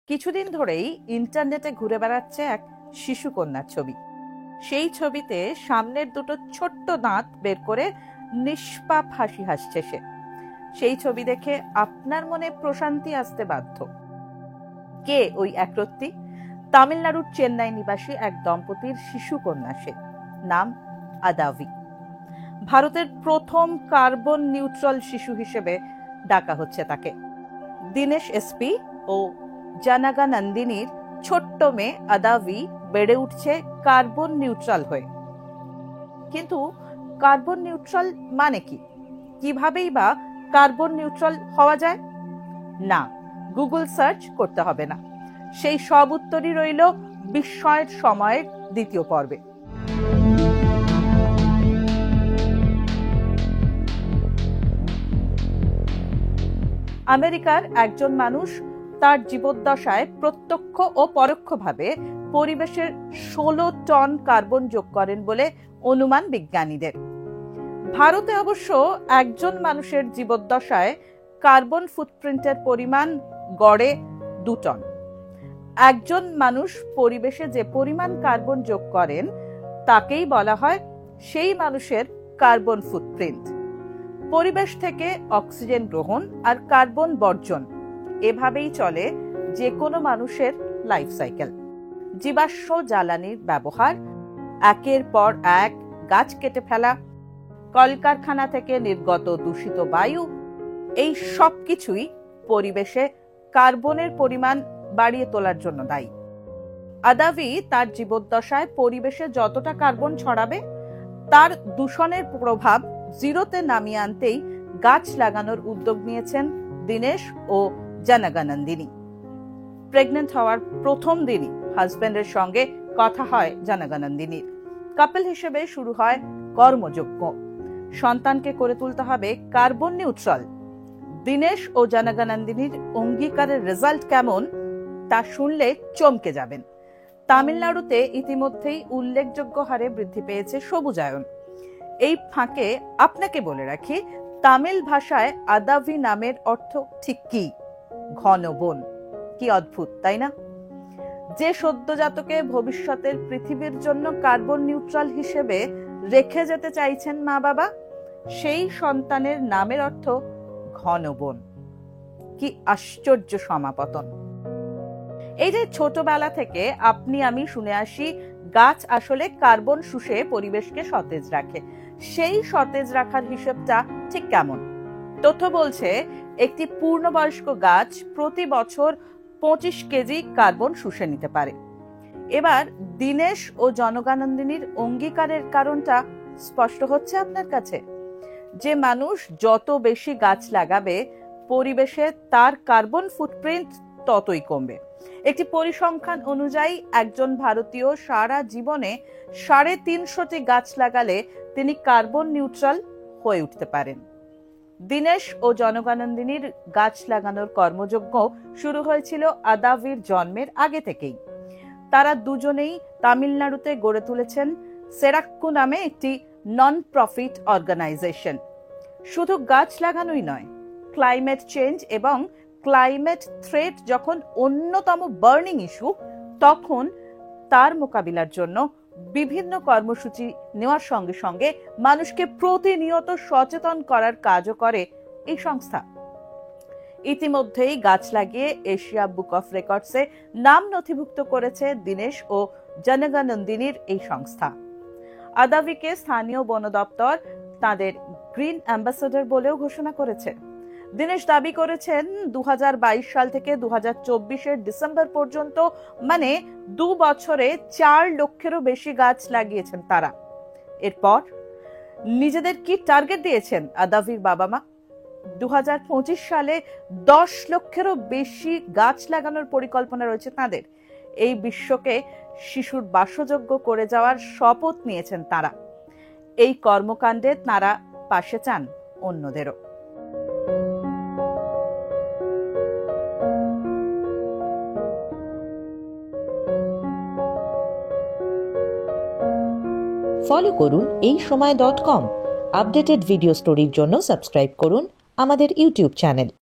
কিছুদিন ধরেই ইন্টারনেটে ঘুরে বেড়াচ্ছে এক শিশু কন্যার ছবি। সেই ছবিতে সামনের দুটো ছোট্ট দাঁত বের করে নিষ্পাপ হাসি হাসছে সে। সেই ছবি দেখে আপনার মনে প্রশান্তি আসতে বাধ্য। কে ওই একরত্তি? তামিলনাড়ুর চেন্নাই নিবাসী এক দম্পতির শিশু কন্যা সে। নাম আদাভি। ভারতের প্রথম কার্বন নিউট্রাল শিশু হিসেবে ডাকা হচ্ছে তাকে। দীনেশ এসপি ও জানাগা নন্দিনীর ছোট্ট মেয়ে আদাভি বেড়ে উঠছে কার্বন নিউট্রাল হয়ে। কিন্তু কার্বন নিউট্রাল মানে কি? কিভাবেই বা কার্বন নিউট্রাল হওয়া যায়? না, গুগল সার্চ করতে হবে না। সেই সব উত্তরই রইল বিস্ময়ের সময়ের দ্বিতীয় পর্বে। আমেরিকার একজন মানুষ তার জীবদ্দশায় প্রত্যক্ষ ও পরোক্ষভাবে পরিবেশের 16 টন কার্বন যোগ করেন বলে অনুমান বিজ্ঞানীদের। ভারতে অবশ্য একজন মানুষের জীবদ্দশায় কার্বন ফুটপ্রিন্টের পরিমাণ গড়ে 2 টন। একজন মানুষ পরিবেশে যে পরিমাণ কার্বন যোগ করেন তাকেই বলা হয় সেই মানুষের কার্বন ফুটপ্রিন্ট। পরিবেশ থেকে অক্সিজেন গ্রহণ আর কার্বন বর্জন, এভাবেই চলে যে কোনো মানুষের লাইফ সাইকেল। জীবাশ্ম জ্বালানির ব্যবহার, একের পর এক গাছ কেটে ফেলা, কলকারখানা থেকে নির্গত দূষিত বায়ু, এই সব কিছুই পরিবেশে কার্বনের পরিমাণ বাড়িয়ে তোলার জন্য দায়ী। আদাভি তার জীবদ্দশায় পরিবেশে যতটা কার্বন ছড়াবে তার দূষণের প্রভাব জিরোতে নামিয়ে আনতেই গাছ লাগানোর উদ্যোগ নিয়েছেন দীনেশ ও জানাগা নন্দিনী। প্রেগনেন্ট হওয়ার প্রথম দিনই হাজবেন্ডের সঙ্গে কথা হয় জানাগা নন্দিনীর। কাপল হিসেবে শুরু হয় কর্মযজ্ঞ। সন্তানকে করে তুলতে হবে কার্বন নিউট্রাল। দীনেশ ও জানাগা নন্দিনীর অঙ্গীকারের রেজাল্ট কেমন তা শুনলে চমকে যাবেন। তামিলনাড়ুতে ইতিমধ্যেই উল্লেখযোগ্য হারে বৃদ্ধি পেয়েছে সবুজায়ন। এই ফাঁকে আপনাকে বলে রাখি, তামিল ভাষায় আদাভি নামের অর্থ ঠিক কি? ঘন বন। কি অদ্ভুত, তাই না? যে সদ্যজাতকে ভবিষ্যতের পৃথিবীর জন্য কার্বন নিউট্রাল হিসেবে রেখে যেতে চাইছেন মা বাবা, সেই সন্তানের নামের অর্থ ঘন বন। কি আশ্চর্য সমাপতন! এই যে ছোটবেলা থেকে আপনি আমি শুনে আসি গাছ আসলে কার্বন শুষে পরিবেশকে সতেজ রাখে, সেই সতেজ রাখার হিসেবটা ঠিক কেমন? তথ্য বলছে একটি পূর্ণবয়স্ক গাছ প্রতি বছর 25 কেজি কার্বন শুষে নিতে পারে। এবার দীনেশ ও জানাগা নন্দিনীর অঙ্গীকারের কারণটা স্পষ্ট হচ্ছে আপনার কাছে। যে মানুষ যত বেশি গাছ লাগাবে পরিবেশে তার কার্বন ফুটপ্রিন্ট ততই কমবে। একটি পরিসংখ্যান অনুযায়ী একজন ভারতীয় সারা জীবনে 350টি গাছ লাগালে তিনি কার্বন নিউট্রাল হয়ে উঠতে পারেন। দীনেশ ও জানাগা নন্দিনীর গাছ লাগানোর কর্মযজ্ঞ শুরু হয়েছিল আদাভির জন্মের আগে থেকেই। তারা দুজনেই তামিলনাড়ুতে গড়ে তুলেছেন সেরাক্কু নামে একটি নন প্রফিট অর্গানাইজেশন। শুধু গাছ লাগানোই নয়, ক্লাইমেট চেঞ্জ এবং ক্লাইমেট থ্রেট যখন অন্যতম বার্নিং ইস্যু, তখন তার মোকাবিলার জন্য বিভিন্ন কর্মসূচি নেওয়ার সঙ্গে সঙ্গে মানুষকে প্রতিনিয়ত সচেতন করার কাজও করে এই সংস্থা। ইতিমধ্যেই গাছ লাগিয়ে এশিয়া বুক অফ রেকর্ডসে নাম নথিভুক্ত করেছে দীনেশ ও জানাগা নন্দিনীর এই সংস্থা। আদাভিকে স্থানীয় বন দপ্তর তাদের গ্রিন অ্যাম্বাসেডর বলেও ঘোষণা করেছে। দীনেশ দাবি করেছেন 2022 সাল থেকে 2024 ডিসেম্বর পর্যন্ত, মানে 2 বছরে 4 লক্ষেরও বেশি গাছ লাগিয়েছেন তারা। এরপর নিজেদের কি টার্গেট দিয়েছেন আদাভির বাবা মা? 2025 সালে 10 লক্ষেরও বেশি গাছ লাগানোর পরিকল্পনা রয়েছে তাদের। এই বিশ্বকে শিশুর বাসযোগ্য করে যাওয়ার শপথ নিয়েছেন তারা। এই কর্মকাণ্ডে তারা পাশে চান অন্যদেরও। ফলো করুন এইসময়.com। আপডেটেড ভিডিও স্টোরির জন্য সাবস্ক্রাইব করুন আমাদের ইউটিউব চ্যানেল।